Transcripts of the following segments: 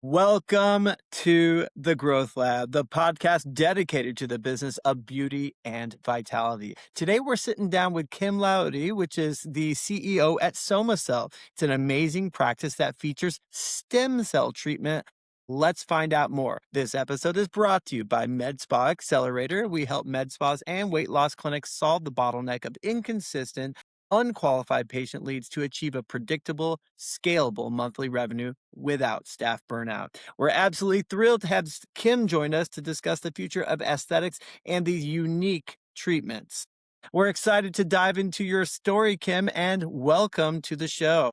Welcome to the Growth Lab, the podcast dedicated to the business of beauty and vitality. Today, we're sitting down with Kim Laudati, which is the CEO at SomaCell. It's an amazing practice that features stem cell treatment. Let's find out more. This episode is brought to you by MedSpa Accelerator. We help med spas and weight loss clinics solve the bottleneck of inconsistent, unqualified patient leads to achieve a predictable, scalable monthly revenue without staff burnout. We're absolutely thrilled to have Kim join us to discuss the future of aesthetics and these unique treatments. We're excited to dive into your story, Kim, and welcome to the show.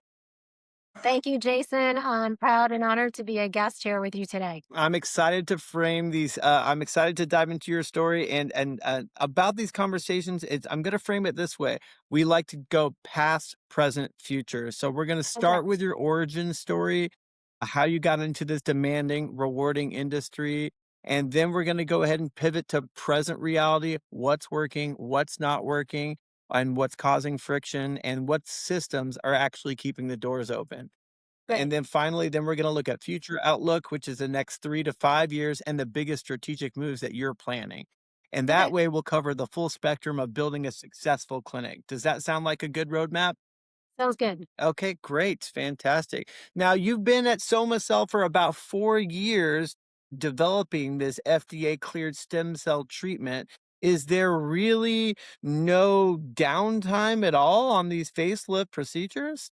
Thank you, Jason. I'm proud and honored to be a guest here with you today. I'm excited to frame these. I'm excited to dive into your story and about these conversations. I'm going to frame it this way. We like to go past, present, future. So we're going to Okay. start with your origin story, how you got into this demanding, rewarding industry, and then we're going to go ahead and pivot to present reality. What's working, what's not working, and what's causing friction, and what systems are actually keeping the doors open. Great. And then finally, then we're going to look at future outlook, which is the next 3 to 5 years and the biggest strategic moves that you're planning. And that Okay. way we'll cover the full spectrum of building a successful clinic. Does that sound like a good roadmap? Sounds good. Okay, great. Fantastic. Now you've been at SomaCell for about 4 years developing this FDA cleared stem cell treatment. Is there really no downtime at all on these facelift procedures?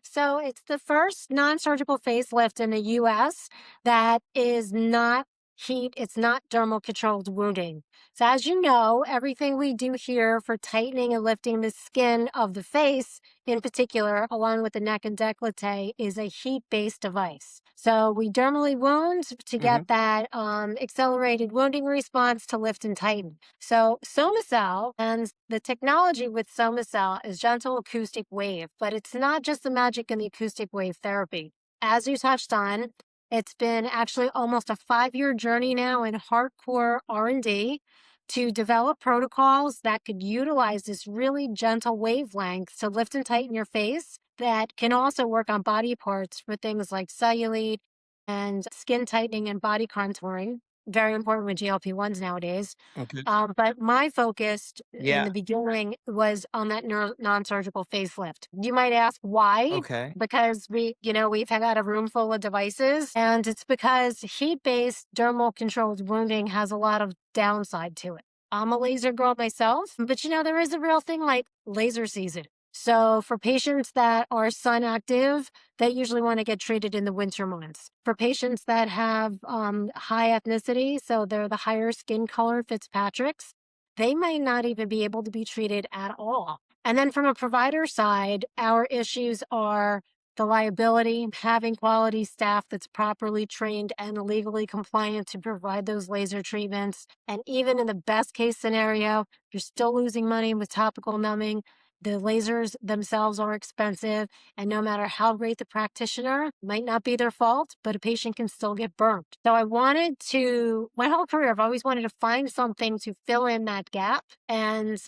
So it's the first non-surgical facelift in the US that is not heat, it's not dermal controlled wounding. So as you know, everything we do here for tightening and lifting the skin of the face in particular, along with the neck and décolleté, is a heat-based device. So we dermally wound to Hmm. get that accelerated wounding response to lift and tighten. So SomaCell and the technology with SomaCell is gentle acoustic wave, but it's not just the magic in the acoustic wave therapy. As you touched on, it's been actually almost a 5-year journey now in hardcore R&D to develop protocols that could utilize this really gentle wavelength to lift and tighten your face that can also work on body parts for things like cellulite and skin tightening and body contouring. Very important with GLP-1s nowadays. Okay. But my focus in Yeah. the beginning was on that non-surgical facelift. You might ask why? Okay. Because we've had a room full of devices, and it's because heat-based dermal controlled wounding has a lot of downside to it. I'm a laser girl myself, but there is a real thing like laser season. So for patients that are sun active, they usually want to get treated in the winter months. For patients that have high ethnicity, so they're the higher skin color Fitzpatrick's, they might not even be able to be treated at all. And then from a provider side, our issues are the liability, having quality staff that's properly trained and legally compliant to provide those laser treatments. And even in the best case scenario, you're still losing money with topical numbing. The lasers themselves are expensive, and no matter how great the practitioner, might not be their fault, but a patient can still get burnt. So my whole career, I've always wanted to find something to fill in that gap, and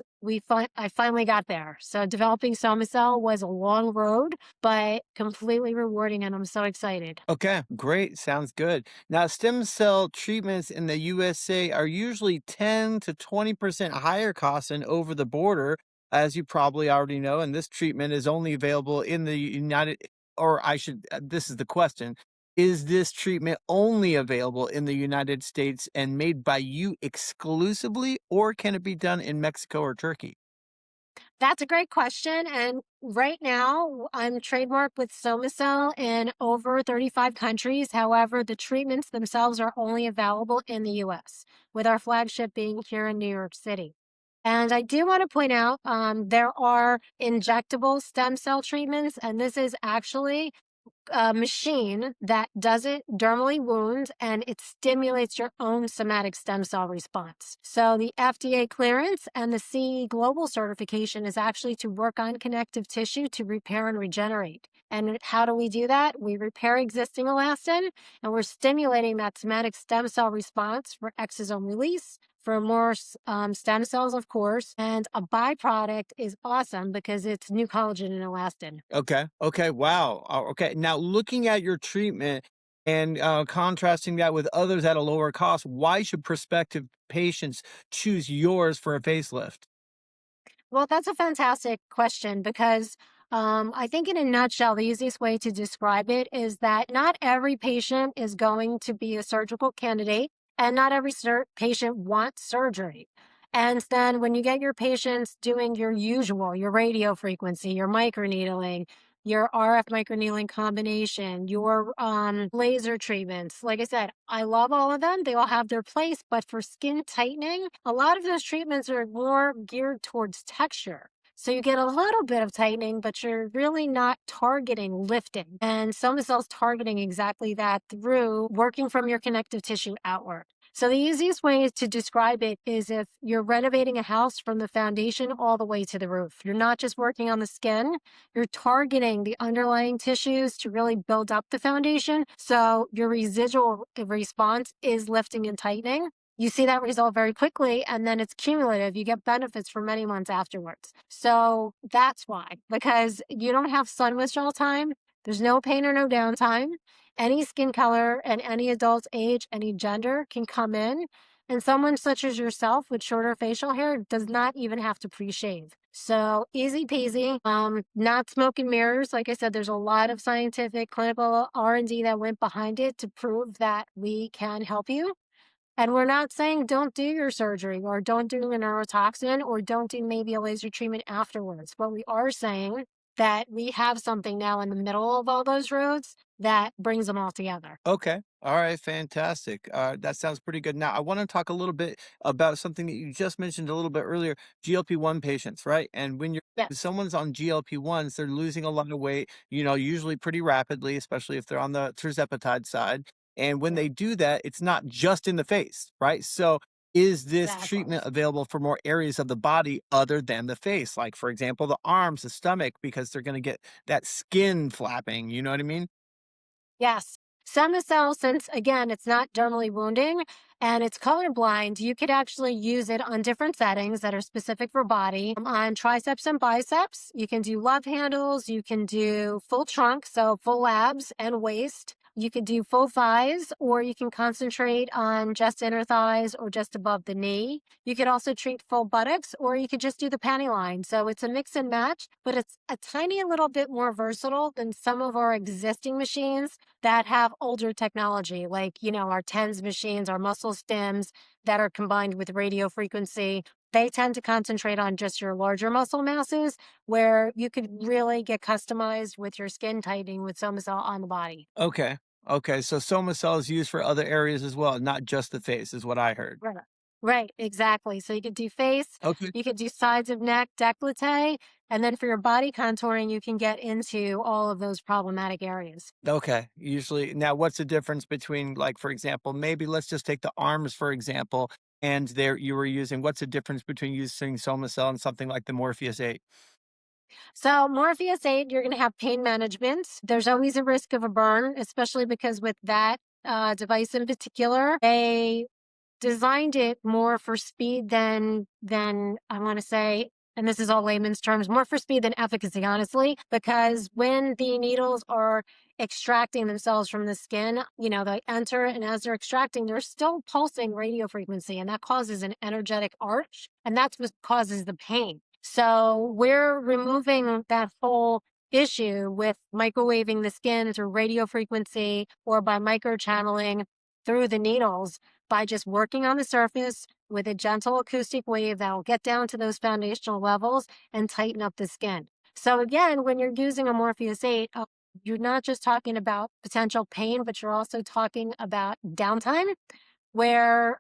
I finally got there. So developing SomaCell was a long road, but completely rewarding, and I'm so excited. Okay, great. Sounds good. Now, stem cell treatments in the USA are usually 10 to 20% higher cost than over the border, as you probably already know. And this treatment is only available in the this is the question. Is this treatment only available in the United States and made by you exclusively, or can it be done in Mexico or Turkey? That's a great question. And right now, I'm trademarked with SomaCell in over 35 countries. However, the treatments themselves are only available in the US, with our flagship being here in New York City. And I do want to point out there are injectable stem cell treatments, and this is actually a machine that doesn't dermally wound and it stimulates your own somatic stem cell response. So the FDA clearance and the CE global certification is actually to work on connective tissue to repair and regenerate. And how do we do that? We repair existing elastin and we're stimulating that somatic stem cell response for exosome release, for more stem cells, of course. And a byproduct is awesome because it's new collagen and elastin. Okay. Okay. Wow. Okay. Now, looking at your treatment, And contrasting that with others at a lower cost, why should prospective patients choose yours for a facelift? Well, that's a fantastic question because I think, in a nutshell, the easiest way to describe it is that not every patient is going to be a surgical candidate, and not every patient wants surgery. And then, when you get your patients doing your usual, your radio frequency, your microneedling, your RF microneedling combination, your laser treatments. Like I said, I love all of them. They all have their place. But for skin tightening, a lot of those treatments are more geared towards texture. So you get a little bit of tightening, but you're really not targeting lifting. And SomaCell's targeting exactly that through working from your connective tissue outward. So the easiest way to describe it is if you're renovating a house from the foundation all the way to the roof. You're not just working on the skin, you're targeting the underlying tissues to really build up the foundation. So your residual response is lifting and tightening. You see that result very quickly, and then it's cumulative. You get benefits for many months afterwards. So that's why, because you don't have sun withdrawal time, there's no pain or no downtime. Any skin color and any adult's age, any gender can come in. And someone such as yourself with shorter facial hair does not even have to pre-shave. So easy peasy, not smoke and mirrors. Like I said, there's a lot of scientific clinical R&D that went behind it to prove that we can help you. And we're not saying don't do your surgery or don't do a neurotoxin or don't do maybe a laser treatment afterwards. But we are saying that we have something now in the middle of all those roads that brings them all together. Okay. All right. Fantastic. That sounds pretty good. Now, I want to talk a little bit about something that you just mentioned a little bit earlier, GLP-1 patients, right? And when Yes. someone's on GLP-1s, they're losing a lot of weight, you know, usually pretty rapidly, especially if they're on the tirzepatide side. And when Yeah, they do that, it's not just in the face, right? So, is this exactly. treatment available for more areas of the body other than the face? Like, for example, the arms, the stomach, because they're going to get that skin flapping. You know what I mean? Yes. SomaCell, since again, it's not dermally wounding and it's colorblind, you could actually use it on different settings that are specific for body. On triceps and biceps, you can do love handles, you can do full trunk, so full abs and waist. You could do full thighs, or you can concentrate on just inner thighs or just above the knee. You could also treat full buttocks, or you could just do the panty line. So it's a mix and match, but it's a tiny little bit more versatile than some of our existing machines that have older technology, like, our TENS machines, our muscle stims that are combined with radio frequency. They tend to concentrate on just your larger muscle masses, where you could really get customized with your skin tightening with SomaCell on the body. Okay. Okay. So SomaCell is used for other areas as well, not just the face, is what I heard. Right. Right, exactly. So you could do face, Okay. you could do sides of neck, décolleté, and then for your body contouring, you can get into all of those problematic areas. Okay. Usually, now what's the difference between, like, for example, maybe let's just take the arms, for example, and there you were using, what's the difference between using SomaCell and something like the Morpheus 8? So, Morpheus 8, you're going to have pain management. There's always a risk of a burn, especially because with that device in particular, they designed it more for speed than I want to say, and this is all layman's terms, more for speed than efficacy, honestly, because when the needles are extracting themselves from the skin, they enter, and as they're extracting, they're still pulsing radio frequency, and that causes an energetic arch, and that's what causes the pain. So we're removing that whole issue with microwaving the skin through radio frequency or by microchanneling through the needles by just working on the surface with a gentle acoustic wave that will get down to those foundational levels and tighten up the skin. So again, when you're using a Morpheus 8, you're not just talking about potential pain, but you're also talking about downtime, where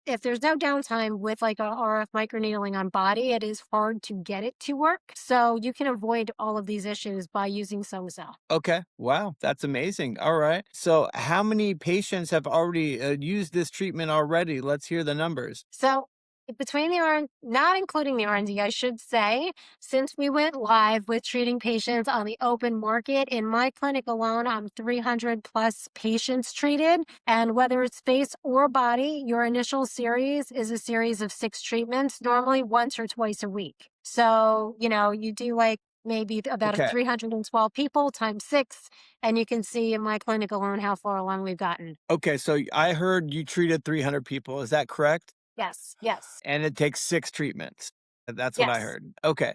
if there's no downtime with like a RF microneedling on body, it is hard to get it to work. So you can avoid all of these issues by using SomaCell. Okay. Wow. That's amazing. All right. So, how many patients have already used this treatment already? Let's hear the numbers. So between the R, not including the R&D, I should say, since we went live with treating patients on the open market, in my clinic alone, I'm 300 plus patients treated. And whether it's face or body, your initial series is a series of 6 treatments, normally once or twice a week. So, you do like maybe about Okay. 312 people times 6, and you can see in my clinic alone how far along we've gotten. Okay, so I heard you treated 300 people, is that correct? Yes, yes, And it takes 6 treatments. That's what I yes. heard. Okay.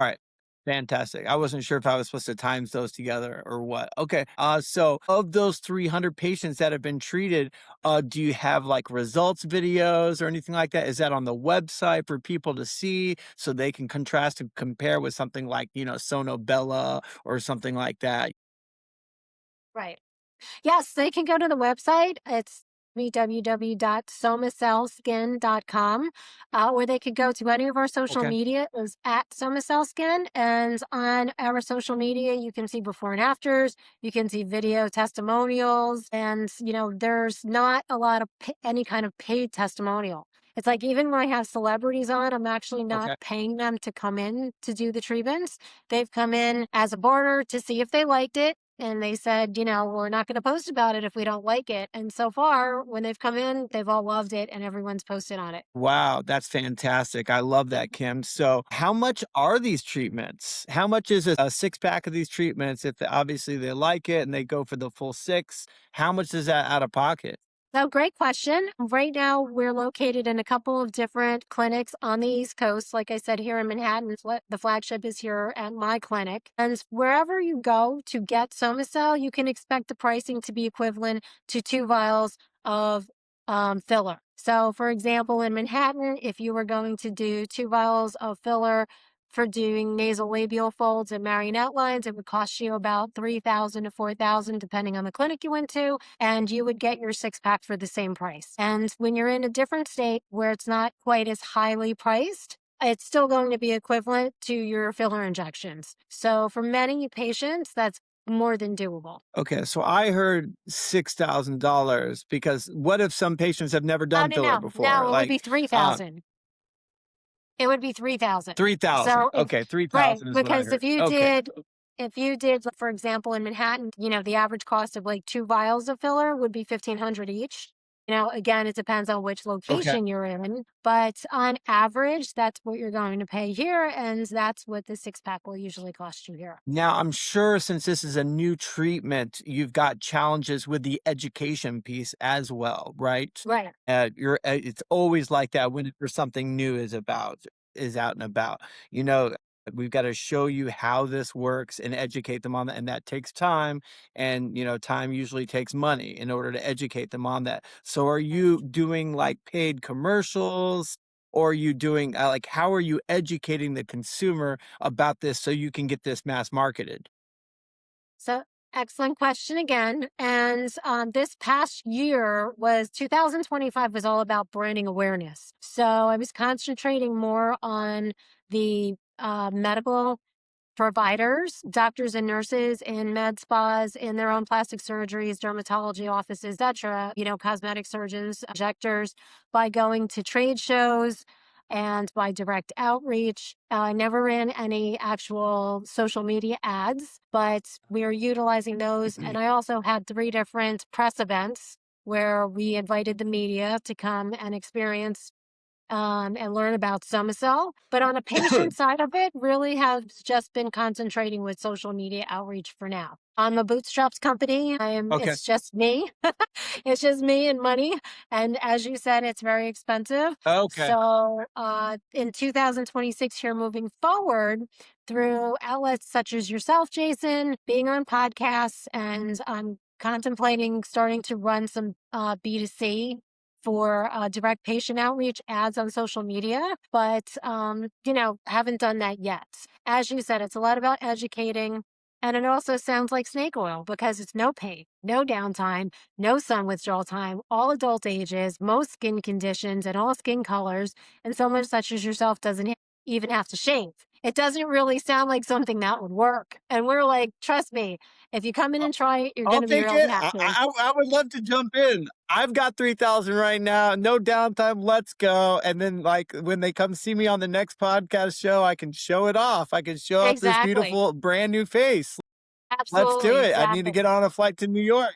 Alright. Fantastic. I wasn't sure if I was supposed to times those together or what. Okay. So of those 300 patients that have been treated, do you have like results videos or anything like that? Is that on the website for people to see so they can contrast and compare with something like, Sonobella or something like that? Right. Yes, they can go to the website. It's www.somacellskin.com, or they could go to any of our social Okay. media is at SomaCellSkin. And on our social media, you can see before and afters. You can see video testimonials, and there's not a lot of any kind of paid testimonial. It's like even when I have celebrities on, I'm actually not Okay. paying them to come in to do the treatments. They've come in as a barter to see if they liked it, and they said, we're not going to post about it if we don't like it. And so far, when they've come in, they've all loved it and everyone's posted on it. Wow, that's fantastic. I love that, Kim. So, how much are these treatments? How much is a six pack of these treatments? If obviously they like it and they go for the full six, how much is that out of pocket? So, great question. Right now, we're located in a couple of different clinics on the East Coast. Like I said, here in Manhattan, the flagship is here at my clinic. And wherever you go to get SomaCell, you can expect the pricing to be equivalent to 2 vials of filler. So, for example, in Manhattan, if you were going to do 2 vials of filler for doing nasal labial folds and marionette lines, it would cost you about 3,000 to 4,000, depending on the clinic you went to, and you would get your 6 pack for the same price. And when you're in a different state where it's not quite as highly priced, it's still going to be equivalent to your filler injections. So for many patients, that's more than doable. Okay, so I heard $6,000 because what if some patients have never Oh, done no, filler no, before? no, it would Like, be uh, 3,000. It would be 3,000. 3,000. So if Okay, right, 3,000 is what I because heard. Okay. if you did, like, for example, in Manhattan, the average cost of like 2 vials of filler would be 1,500 each. Again, it depends on which Okay. location you're in, but on average, that's what you're going to pay here, and that's what the 6 pack will usually cost you here. Now, I'm sure since this is a new treatment, you've got challenges with the education piece as well, right? Right. It's always like that whenever something new is out and about. You know, we've got to show you how this works and educate them on that, and that takes time. And time usually takes money in order to educate them on that. So, are Right. you doing like paid commercials? Or are you doing like how are you educating the consumer about this so you can get this mass marketed? So, excellent question again. And this past year was 2025 was all about branding awareness. So I was concentrating more on the medical providers, doctors and nurses in med spas, in their own plastic surgeries, dermatology offices, etc., cosmetic surgeons, injectors, by going to trade shows and by direct outreach. I never ran any actual social media ads, but we are utilizing those. And I also had 3 different press events where we invited the media to come and experience and learn about SomaCell. But on a patient side of it, really has just been concentrating with social media outreach for now. I'm a bootstraps company. Okay. It's just me. It's just me and money. And as you said, it's very expensive. Okay. So in 2026 here moving forward, through outlets such as yourself, Jason, being on podcasts, and I'm contemplating starting to run some B2C for direct patient outreach ads on social media, but haven't done that yet. As you said, it's a lot about educating. And it also sounds like snake oil because it's no pain, no downtime, no sun withdrawal time, all adult ages, most skin conditions, and all skin colors. And someone such as yourself doesn't even have to shave. It doesn't really sound like something that would work. And we're like, trust me, if you come in and try it, you're going I'll to be take really it. I, happy. I I would love to jump in. I've got 3,000 right now. No downtime. Let's go. And then, like, when they come see me on the next podcast show, I can show it off. I can show off this Exactly. beautiful brand new face. Let's do Absolutely. it. I need to Exactly. get on a flight to New York.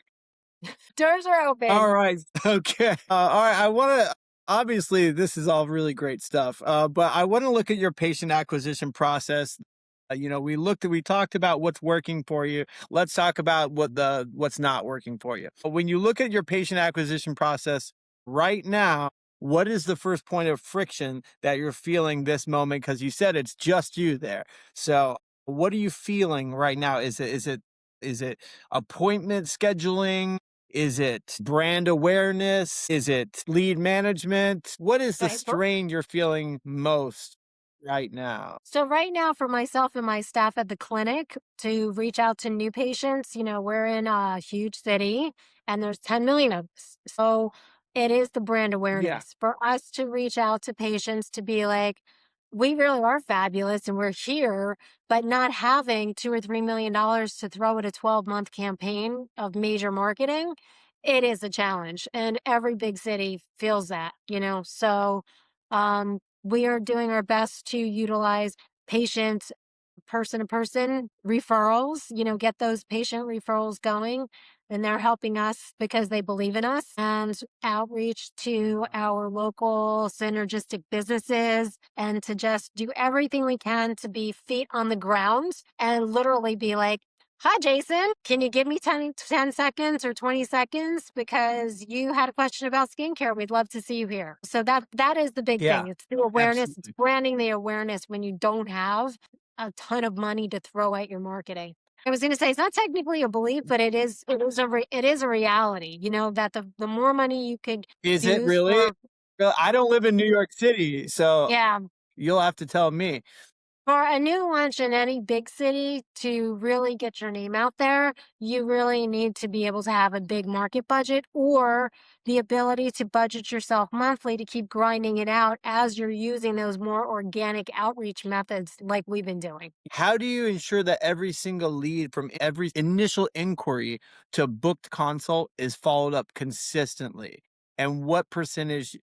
Doors are All open. right. Okay. All right. I want to, obviously, this is all really great stuff, but I want to look at your patient acquisition process. We talked about what's working for you. Let's talk about what's not working for you. But when you look at your patient acquisition process right now, what is the first point of friction that you're feeling this moment? Because you said it's just you there. So what are you feeling right now? Is it appointment scheduling? Is it brand awareness? Is it lead management? What is the Right. strain you're feeling most right now? So right now for myself and my staff at the clinic to reach out to new patients, we're in a huge city and there's 10 million of us. So it is the brand Yeah. awareness for us to reach out to patients to be like, we really are fabulous and we're here, but not having $2 or $3 million to throw at a 12-month campaign of major marketing, it is a challenge. And every big city feels that. So we are doing our best to utilize patient person to person referrals, get those patient referrals going. And they're helping us because they believe in us, and outreach to our local synergistic businesses, and to just do everything we can to be feet on the ground and literally be like, hi, Jason, can you give me 10 seconds or 20 seconds? Because you had a question about skincare. We'd love to see you here. So that is the big Yeah, thing. It's the awareness. It's absolutely. branding the awareness when you don't have a ton of money to throw at your marketing. I was going to say it's not technically a belief, but it is a reality. That the more money you could Is it use really? for, Well, I don't live in New York City, so yeah, you'll have to tell me. for a new launch in any big city to really get your name out there, you really need to be able to have a big market budget or the ability to budget yourself monthly to keep grinding it out as you're using those more organic outreach methods like we've been doing. How do you ensure that every single lead from every initial inquiry to booked consult is followed up consistently? And what percentage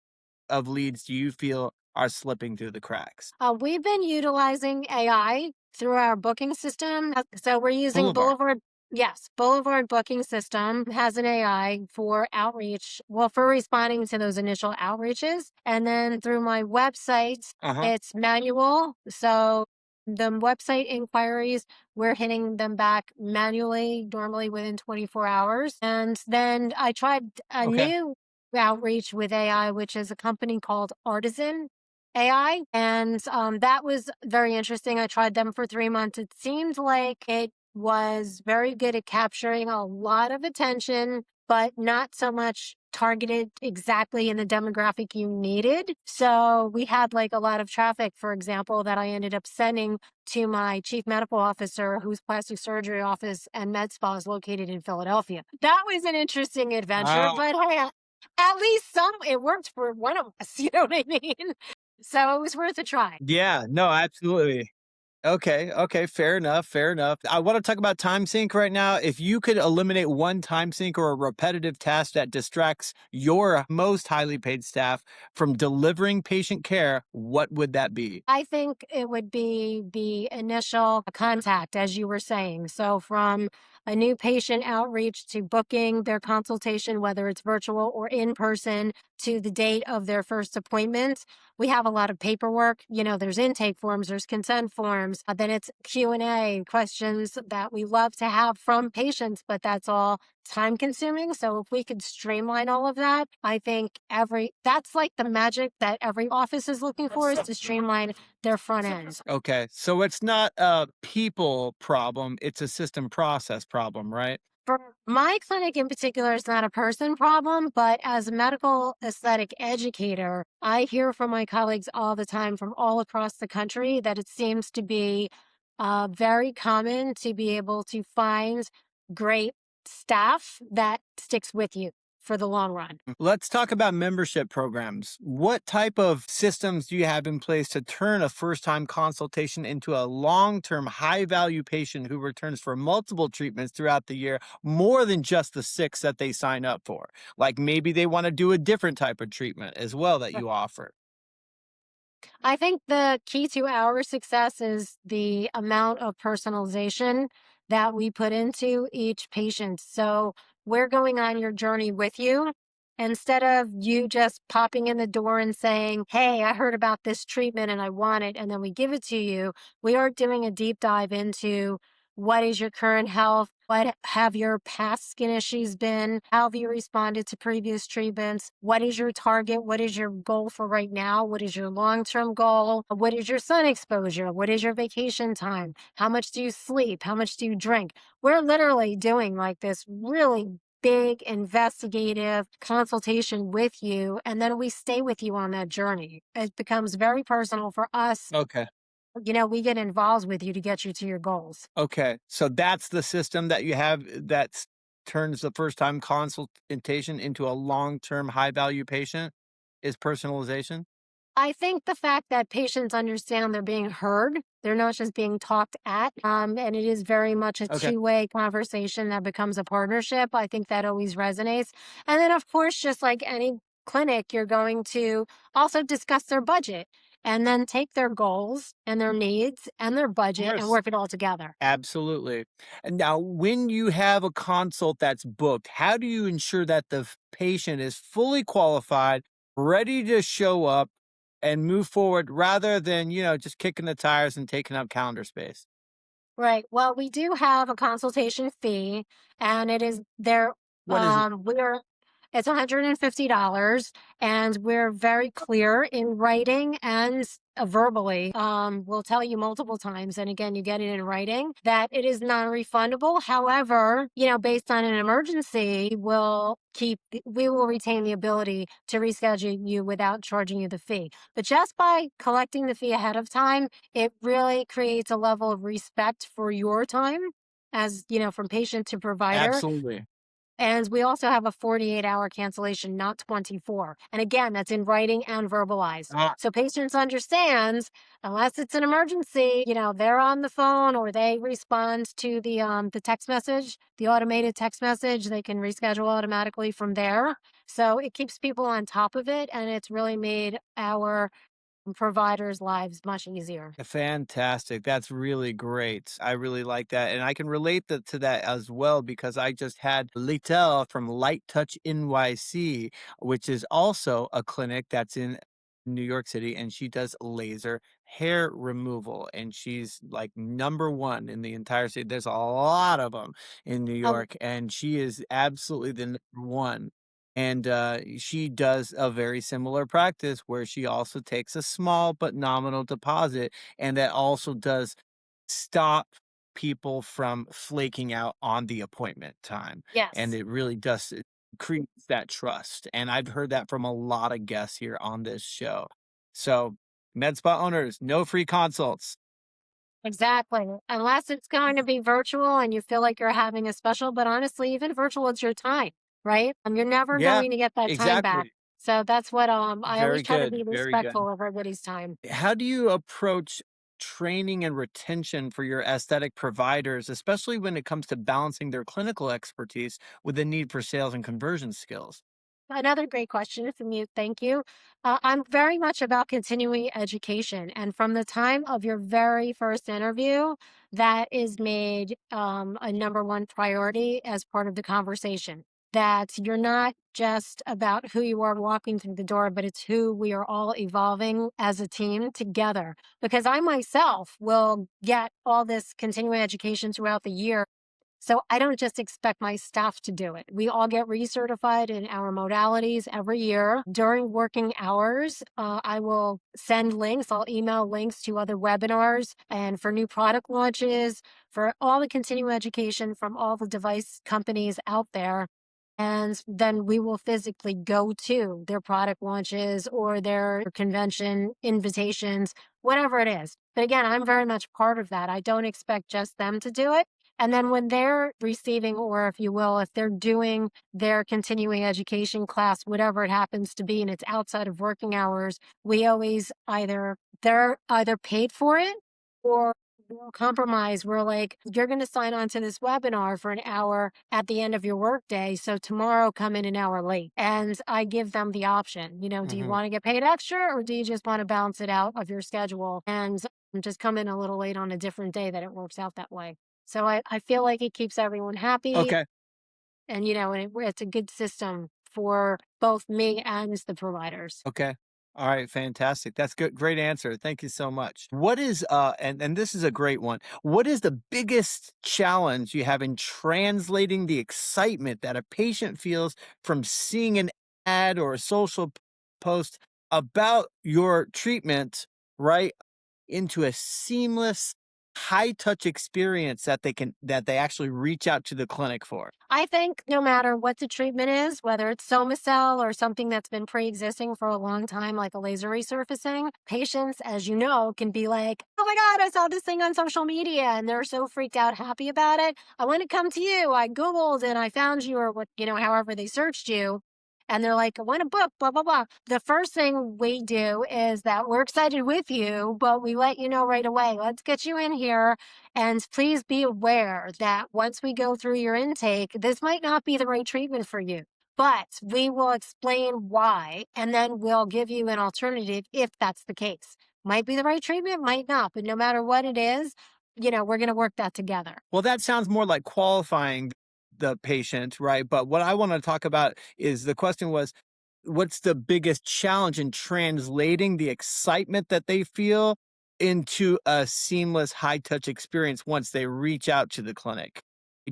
of leads do you feel are slipping through the cracks? We've been utilizing AI through our booking system. So we're using Boulevard. Boulevard. Yes, Boulevard booking system has an AI for outreach, well, for responding to those initial outreaches. And then through my website, Uh-huh. it's manual. So the website inquiries, we're hitting them back manually, normally within 24 hours. And then I tried a Okay. new outreach with AI, which is a company called Artisan AI. And that was very interesting. I tried them for 3 months. It seemed like it was very good at capturing a lot of attention, but not so much targeted exactly in the demographic you needed. So we had like a lot of traffic, for example, that I ended up sending to my chief medical officer, whose plastic surgery office and med spa is located in Philadelphia. That was an interesting adventure, Ah, but hey, at least it worked for one of us. You know what I mean? So it was worth a try. yeah, no, absolutely. Okay, okay, fair enough, fair enough. I want to talk about time sync right now. If you could eliminate one time sync or a repetitive task that distracts your most highly paid staff from delivering patient care, what would that be? I think it would be the initial contact, as you were saying. So, from a new patient outreach to booking their consultation, whether it's virtual or in person, to the date of their first appointment, we have a lot of paperwork. There's intake forms, there's consent forms, then it's Q&A questions that we love to have from patients, but that's all time consuming. So if we could streamline all of that, I think that's like the magic that every office is looking for, is to streamline their front end. Okay, so it's not a people problem, it's a system process problem, right? For my clinic in particular, it's not a person problem, but as a medical aesthetic educator, I hear from my colleagues all the time from all across the country that it seems to be very common to be able to find great staff that sticks with you for the long run. Let's talk about membership programs. What type of systems do you have in place to turn a first time consultation into a long term, high value patient who returns for multiple treatments throughout the year, more than just the six that they sign up for? Like maybe they want to do a different type of treatment as well that you offer. I think the key to our success is the amount of personalization that we put into each patient. So we're going on your journey with you. Instead of you just popping in the door and saying, "Hey, I heard about this treatment and I want it," and then we give it to you, we are doing a deep dive into what is your current health? What have your past skin issues been? How have you responded to previous treatments? What is your target? What is your goal for right now? What is your long term goal? What is your sun exposure? What is your vacation time? How much do you sleep? How much do you drink? We're literally doing like this really big investigative consultation with you. And then we stay with you on that journey. It becomes very personal for us. Okay. We get involved with you to get you to your goals. Okay. So that's the system that you have that turns the first time consultation into a long-term high value patient is personalization? I think the fact that patients understand they're being heard, they're not just being talked at, and it is very much a Okay. two-way conversation that becomes a partnership. I think that always resonates. And then, of course, just like any clinic, you're going to also discuss their budget and then take their goals and their needs and their Of budget and course. work it all together. Absolutely. And now when you have a consult that's booked, how do you ensure that the patient is fully qualified, ready to show up and move forward rather than, just kicking the tires and taking up calendar space? Right. Well, we do have a consultation fee, and it is there. What is it? We're It's $150, and we're very clear in writing and verbally. We'll tell you multiple times, and again, you get it in writing that it is non-refundable. However, based on an emergency, we will retain the ability to reschedule you without charging you the fee. But just by collecting the fee ahead of time, it really creates a level of respect for your time as, from patient to provider. Absolutely. And we also have a 48-hour cancellation, not 24. And again, that's in writing and verbalized. Ah, So patients understand, unless it's an emergency, they're on the phone or they respond to the text message, the automated text message, they can reschedule automatically from there. So it keeps people on top of it, and it's really made our providers' lives much easier. fantastic. That's really great. I really like that. And I can relate to that as well because I just had Litel from Light Touch NYC, which is also a clinic that's in New York City, and she does laser hair removal. And she's like number one in the entire city. There's a lot of them in New Um, York, and she is absolutely the number one. And she does a very similar practice where she also takes a small but nominal deposit, and that also does stop people from flaking out on the appointment time. And yes, it really does creates that trust. And I've heard that from a lot of guests here on this show. So, med spa owners, no free consults. exactly. Unless it's going to be virtual and you feel like you're having a special, but honestly, even virtual, it's your time, right? You're never Yeah, going to get that time back. exactly. So that's what I always Very try to good. be Very good. respectful of everybody's time. How do you approach training and retention for your aesthetic providers, especially when it comes to balancing their clinical expertise with the need for sales and conversion skills? Another great question from you. Thank you. I'm very much about continuing education. And from the time of your very first interview, that is made a number one priority as part of the conversation. That you're not just about who you are walking through the door, but it's who we are all evolving as a team together. Because I myself will get all this continuing education throughout the year, so I don't just expect my staff to do it. We all get recertified in our modalities every year. During working hours, I will send links, I'll email links to other webinars and for new product launches, for all the continuing education from all the device companies out there. And then we will physically go to their product launches or their convention invitations, whatever it is. But again, I'm very much part of that. I don't expect just them to do it. And then when they're receiving, or if you will, if they're doing their continuing education class, whatever it happens to be, and it's outside of working hours, we always they're either paid for it or we'll compromise. We're like, you're going to sign on to this webinar for an hour at the end of your workday. So tomorrow come in an hour late. And I give them the option, do you Hmm. want to get paid extra or do you just want to balance it out of your schedule and just come in a little late on a different day that it works out that way? So I feel like it keeps everyone happy Okay. and, it's a good system for both me and the providers. Okay. All right, fantastic. That's good. Great answer. Thank you so much. What is and this is a great one. What is the biggest challenge you have in translating the excitement that a patient feels from seeing an ad or a social post about your treatment, right, into a seamless high touch experience that they actually reach out to the clinic for? I think no matter what the treatment is, whether it's SomaCell or something that's been pre-existing for a long time, like a laser resurfacing, patients, as you know, can be like, "Oh my God, I saw this thing on social media," and they're so freaked out, happy about it. "I want to come to you. I Googled and I found you," or what, however they searched you. And they're like, "I want a book, blah, blah, blah." The first thing we do is that we're excited with you, but we let you know right away, let's get you in here. And please be aware that once we go through your intake, this might not be the right treatment for you, but we will explain why, and then we'll give you an alternative if that's the case. Might be the right treatment, might not, but no matter what it is, we're going to work that together. Well, that sounds more like qualifying the patient, right? But what I want to talk about is the question was, what's the biggest challenge in translating the excitement that they feel into a seamless high touch experience once they reach out to the clinic?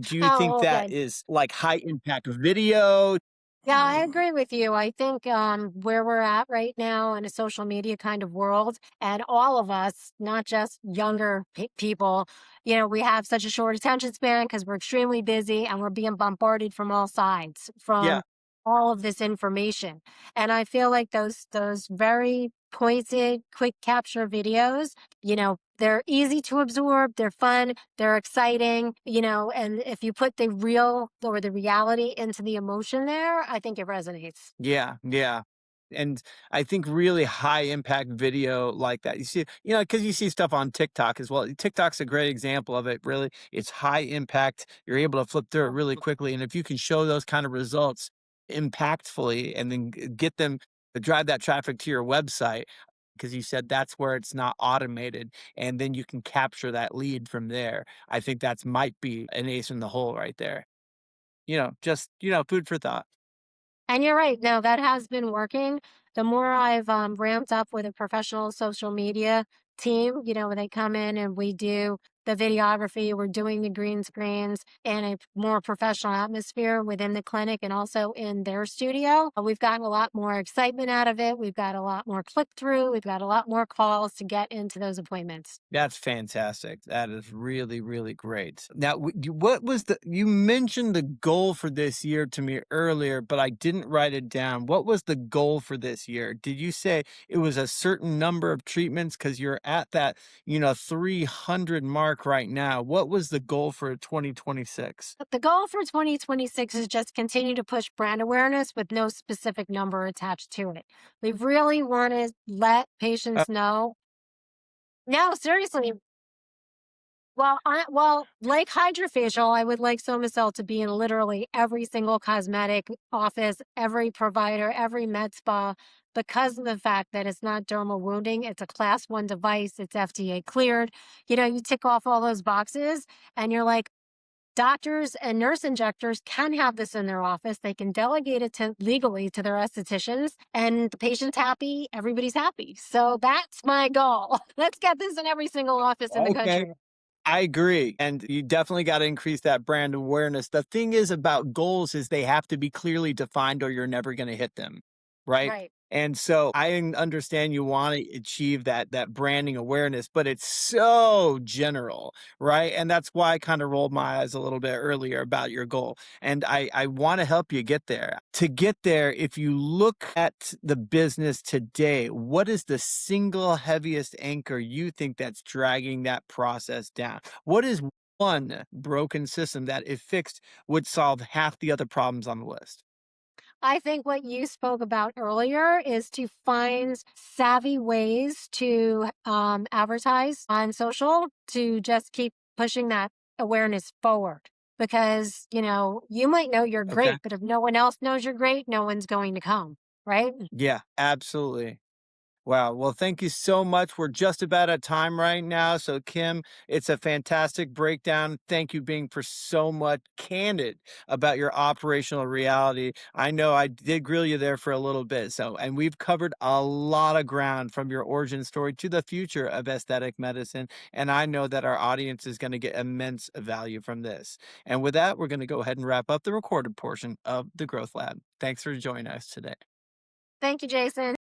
Do you think Oh, that okay. is like high impact video? Yeah, I agree with you. I think where we're at right now in a social media kind of world, and all of us, not just younger people, we have such a short attention span because we're extremely busy and we're being bombarded from all sides Yeah. from all of this information. And I feel like those very pointed, quick capture videos, they're easy to absorb, they're fun, they're exciting, and if you put the real or the reality into the emotion there, I think it resonates. Yeah, yeah. And I think really high impact video like that. You see, because you see stuff on TikTok as well. TikTok's a great example of it, really. It's high impact. You're able to flip through it really quickly. And if you can show those kind of results impactfully and then get them to drive that traffic to your website, because you said that's where it's not automated, and then you can capture that lead from there. I think that's might be an ace in the hole right there. Just, food for thought. And you're right. No, that has been working. The more I've ramped up with a professional social media team, when they come in and we do the videography, we're doing the green screens in a more professional atmosphere within the clinic and also in their studio. We've gotten a lot more excitement out of it. We've got a lot more click through. We've got a lot more calls to get into those appointments. That's fantastic. That is really, really great. Now, what was you mentioned the goal for this year to me earlier, but I didn't write it down. What was the goal for this year? Did you say it was a certain number of treatments? Because you're at that, 300 mark right now. What was the goal for 2026? But the goal for 2026 is just continue to push brand awareness with no specific number attached to it. We really want to let Uh, patients know. No, seriously. Well, like hydrofacial, I would like SomaCell to be in literally every single cosmetic office, every provider, every med spa, because of the fact that it's not dermal wounding. It's a class 1 device. It's FDA cleared. You tick off all those boxes and you're like, doctors and nurse injectors can have this in their office. They can delegate it to legally to their estheticians, and the patient's happy. Everybody's happy. So that's my goal. Let's get this in every single office in the okay. country. I agree. And you definitely got to increase that brand awareness. The thing is about goals is they have to be clearly defined or you're never going to hit them. Right. Right. And so I understand you want to achieve that branding awareness, but it's so general, right? And that's why I kind of rolled my eyes a little bit earlier about your goal. And I want to help you get there. To get there, if you look at the business today, what is the single heaviest anchor you think that's dragging that process down? What is one broken system that, if fixed, would solve half the other problems on the list? I think what you spoke about earlier is to find savvy ways to advertise on social to just keep pushing that awareness forward. Because, you might know you're Okay. great, but if no one else knows you're great, no one's going to come. Right. Yeah, absolutely. Wow. Well, thank you so much. We're just about at time right now. So, Kim, it's a fantastic breakdown. Thank you being for so much candid about your operational reality. I know I did grill you there for a little bit. So, and we've covered a lot of ground from your origin story to the future of aesthetic medicine. And I know that our audience is going to get immense value from this. And with that, we're going to go ahead and wrap up the recorded portion of the Growth Lab. Thanks for joining us today. Thank you, Jason.